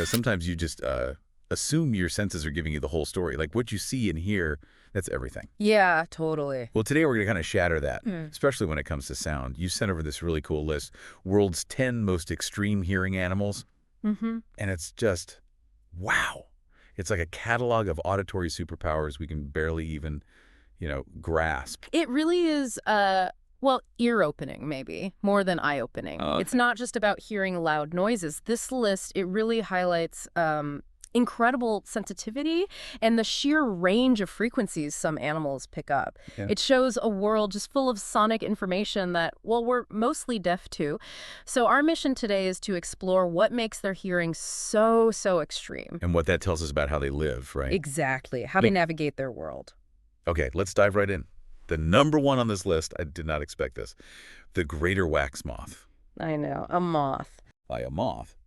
Sometimes you just assume your senses are giving you the whole story. Like what you see and hear, that's everything. Yeah, totally. Well, today we're going to kind of shatter that, Hmm. especially when it comes to sound. You sent over this really cool list, world's 10 most extreme hearing animals, Mm-hmm. and it's just, wow. It's like a catalog of auditory superpowers we can barely even, grasp. It really is, well, ear-opening, maybe, more than eye-opening. Oh, It's not just about hearing loud noises. This list, it really highlights incredible sensitivity and the sheer range of frequencies some animals pick up. Yeah. It shows a world just full of sonic information that, well, we're mostly deaf to. So our mission today is to explore what makes their hearing so extreme. And what that tells us about how they live, right? Exactly. How they navigate their world. Okay, let's dive right in. The number one on this list, I did not expect this, the greater wax moth. I know, a moth. By a moth.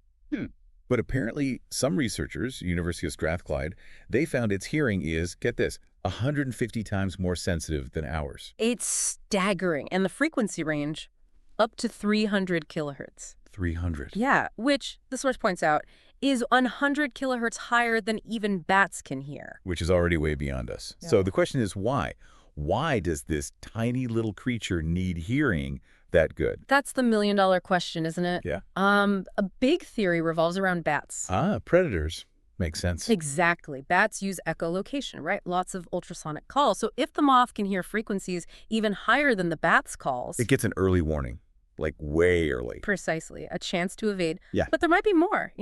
But apparently, some researchers, University of Strathclyde, they found its hearing is, get this, 150 times more sensitive than ours. It's staggering. And the frequency range, up to 300 kilohertz. 300. Yeah, which, the source points out, is 100 kilohertz higher than even bats can hear. Which is already way beyond us. Yeah. So the question is why? Why does this tiny little creature need hearing that good? That's the million-dollar question, isn't it? Yeah. A big theory revolves around bats. Predators. Makes sense. Exactly. Bats use echolocation, right? Lots of ultrasonic calls. So if the moth can hear frequencies even higher than the bat's calls... It gets an early warning, like way early. Precisely. A chance to evade. Yeah. But there might be more.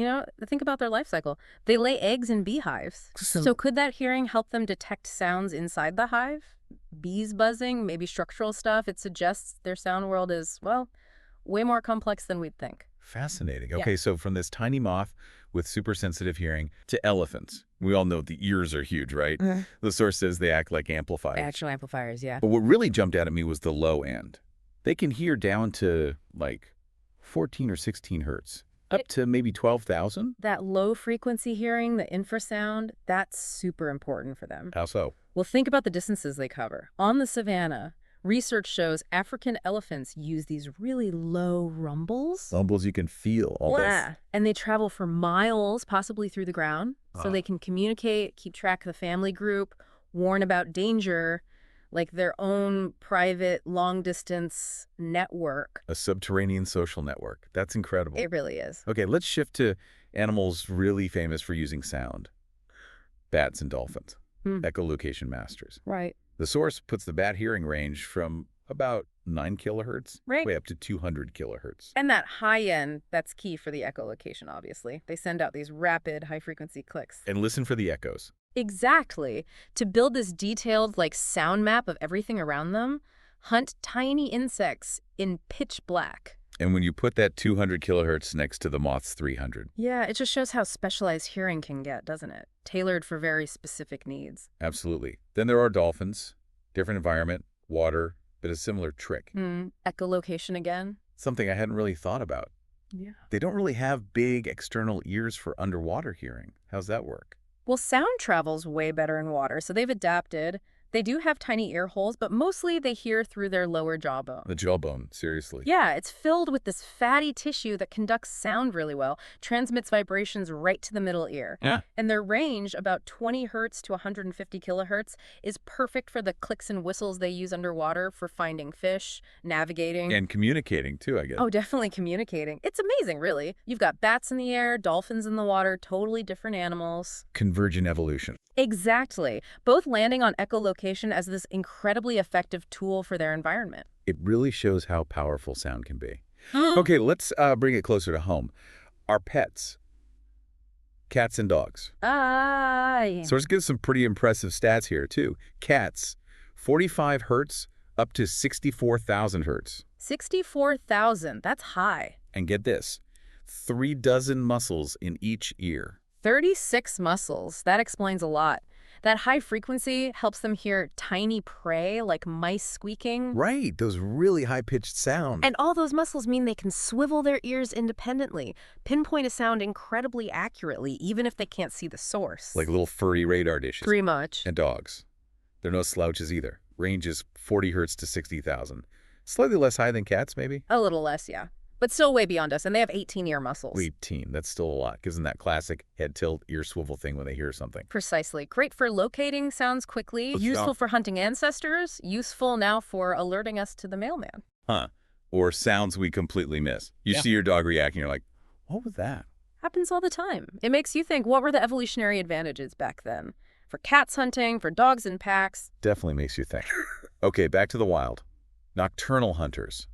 Think about their life cycle. They lay eggs in beehives. So could that hearing help them detect sounds inside the hive? Bees buzzing, maybe structural stuff. It suggests their sound world is, well, way more complex than we'd think. Fascinating. Yeah. Okay, so from this tiny moth with super sensitive hearing to elephants. We all know the ears are huge, right? The source says they act like amplifiers. Actual amplifiers, yeah. But what really jumped out at me was the low end. They can hear down to like 14 or 16 hertz, up to maybe 12,000. That low frequency hearing, the infrasound, that's super important for them. How so? Well, think about the distances they cover. On the savanna, research shows African elephants use these really low rumbles. Rumbles you can feel all this. Yeah. And they travel for miles, possibly through the ground, so they can communicate, keep track of the family group, warn about danger, like their own private long-distance network. A subterranean social network. That's incredible. It really is. Okay, let's shift to animals really famous for using sound. Bats and dolphins. Echolocation masters. Right. The source puts the bat hearing range from about 9 kilohertz Right. way up to 200 kilohertz. And that high end, that's key for the echolocation, obviously. They send out these rapid, high-frequency clicks. And listen for the echoes. Exactly. To build this detailed, sound map of everything around them, hunt tiny insects in pitch black. And when you put that 200 kilohertz next to the moth's 300. Yeah, it just shows how specialized hearing can get, doesn't it? Tailored for very specific needs. Absolutely. Then there are dolphins. Different environment, water, but a similar trick. Echolocation again? Something I hadn't really thought about. Yeah. They don't really have big external ears for underwater hearing. How's that work? Well, sound travels way better in water, so they've adapted. They do have tiny ear holes, but mostly they hear through their lower jawbone. The jawbone, seriously. Yeah, it's filled with this fatty tissue that conducts sound really well, transmits vibrations right to the middle ear. Yeah. And their range, about 20 hertz to 150 kilohertz, is perfect for the clicks and whistles they use underwater for finding fish, navigating. And communicating, too, I guess. Oh, definitely communicating. It's amazing, really. You've got bats in the air, dolphins in the water, totally different animals. Convergent evolution. Exactly. Both landing on echolocation as this incredibly effective tool for their environment. It really shows how powerful sound can be. Okay, let's bring it closer to home. Our pets. Cats and dogs. Yeah. Source gives some pretty impressive stats here, too. Cats, 45 hertz up to 64,000 hertz. 64,000. That's high. And get this, 36 muscles in each ear. 36 muscles. That explains a lot. That high frequency helps them hear tiny prey, like mice squeaking. Right, those really high-pitched sounds. And all those muscles mean they can swivel their ears independently, pinpoint a sound incredibly accurately, even if they can't see the source. Like little furry radar dishes. Pretty much. And dogs. They're no slouches either. Range is 40 hertz to 60,000. Slightly less high than cats, maybe? A little less, yeah. but still way beyond us, and they have 18 ear muscles. 18, that's still a lot. Gives them that classic head tilt, ear swivel thing when they hear something. Precisely. Great for locating sounds quickly, useful for hunting ancestors, useful now for alerting us to the mailman. Huh. Or sounds we completely miss. You see your dog reacting, you're like, what was that? Happens all the time. It makes you think, what were the evolutionary advantages back then? For cats hunting, for dogs in packs. Definitely makes you think. Okay, back to the wild. Nocturnal hunters.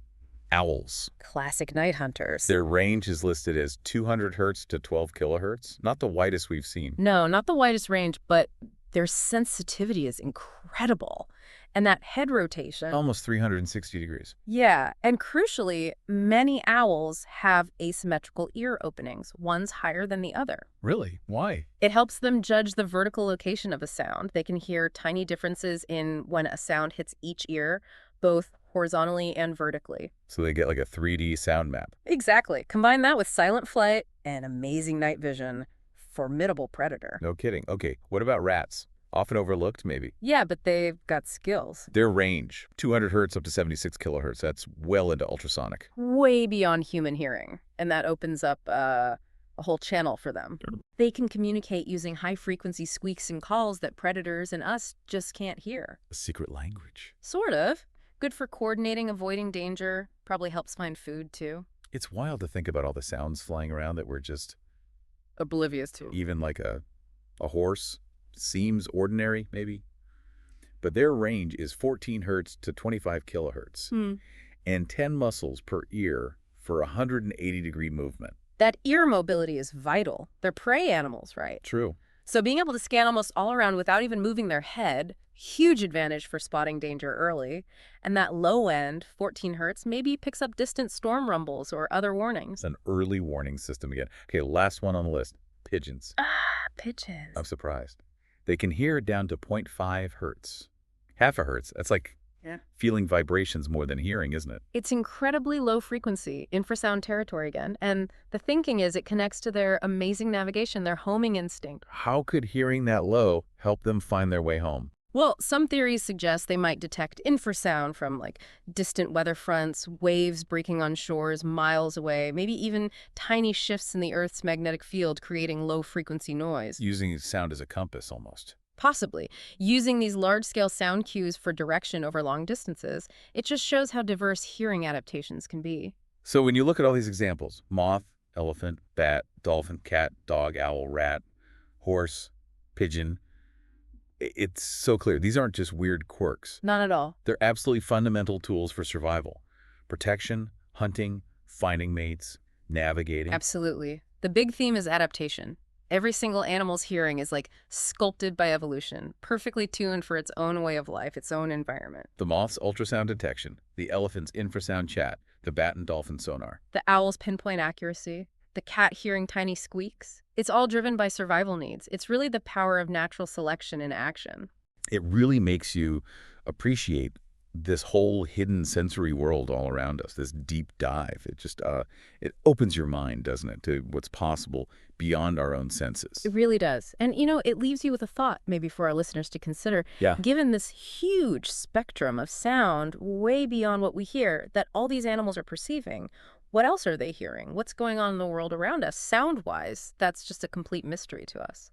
Owls. Classic night hunters. Their range is listed as 200 hertz to 12 kilohertz. Not the widest we've seen. No, not the widest range, but their sensitivity is incredible. And that head rotation. Almost 360 degrees. Yeah, and crucially, many owls have asymmetrical ear openings, one's higher than the other. Really? Why? It helps them judge the vertical location of a sound. They can hear tiny differences in when a sound hits each ear, both horizontally and vertically. So they get like a 3D sound map. Exactly. Combine that with silent flight and amazing night vision. Formidable predator. No kidding. Okay, what about rats? Often overlooked, maybe. Yeah, but they've got skills. Their range, 200 hertz up to 76 kilohertz. That's well into ultrasonic. Way beyond human hearing. And that opens up a whole channel for them. Sure. They can communicate using high-frequency squeaks and calls that predators and us just can't hear. A secret language. Sort of. Good for coordinating, avoiding danger. Probably helps find food, too. It's wild to think about all the sounds flying around that we're just... Oblivious to. Even like a horse seems ordinary, maybe. But their range is 14 hertz to 25 kilohertz. And 10 muscles per ear for 180-degree movement. That ear mobility is vital. They're prey animals, right? True. So being able to scan almost all around without even moving their head, huge advantage for spotting danger early. And that low end, 14 hertz, maybe picks up distant storm rumbles or other warnings. An early warning system again. Okay, last one on the list. Pigeons. Pigeons. I'm surprised. They can hear down to 0.5 hertz. Half a hertz. That's like feeling vibrations more than hearing, isn't it? It's incredibly low frequency, infrasound territory again. And the thinking is it connects to their amazing navigation, their homing instinct. How could hearing that low help them find their way home? Well, some theories suggest they might detect infrasound from like distant weather fronts, waves breaking on shores miles away, maybe even tiny shifts in the Earth's magnetic field creating low-frequency noise. Using sound as a compass, almost. Possibly. Using these large-scale sound cues for direction over long distances, it just shows how diverse hearing adaptations can be. So when you look at all these examples, moth, elephant, bat, dolphin, cat, dog, owl, rat, horse, pigeon, it's so clear. These aren't just weird quirks. Not at all. They're absolutely fundamental tools for survival. Protection, hunting, finding mates, navigating. Absolutely. The big theme is adaptation. Every single animal's hearing is like sculpted by evolution, perfectly tuned for its own way of life, its own environment. The moth's ultrasound detection, the elephant's infrasound chat, the bat and dolphin sonar. The owl's pinpoint accuracy, the cat hearing tiny squeaks. It's all driven by survival needs. It's really the power of natural selection in action. It really makes you appreciate this whole hidden sensory world all around us, this deep dive. It just, it opens your mind, doesn't it, to what's possible beyond our own senses. It really does. And, you know, it leaves you with a thought maybe for our listeners to consider. Yeah. Given this huge spectrum of sound way beyond what we hear that all these animals are perceiving, what else are they hearing? What's going on in the world around us sound-wise? That's just a complete mystery to us.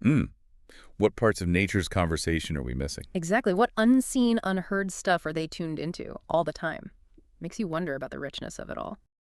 What parts of nature's conversation are we missing? Exactly. What unseen, unheard stuff are they tuned into all the time? Makes you wonder about the richness of it all.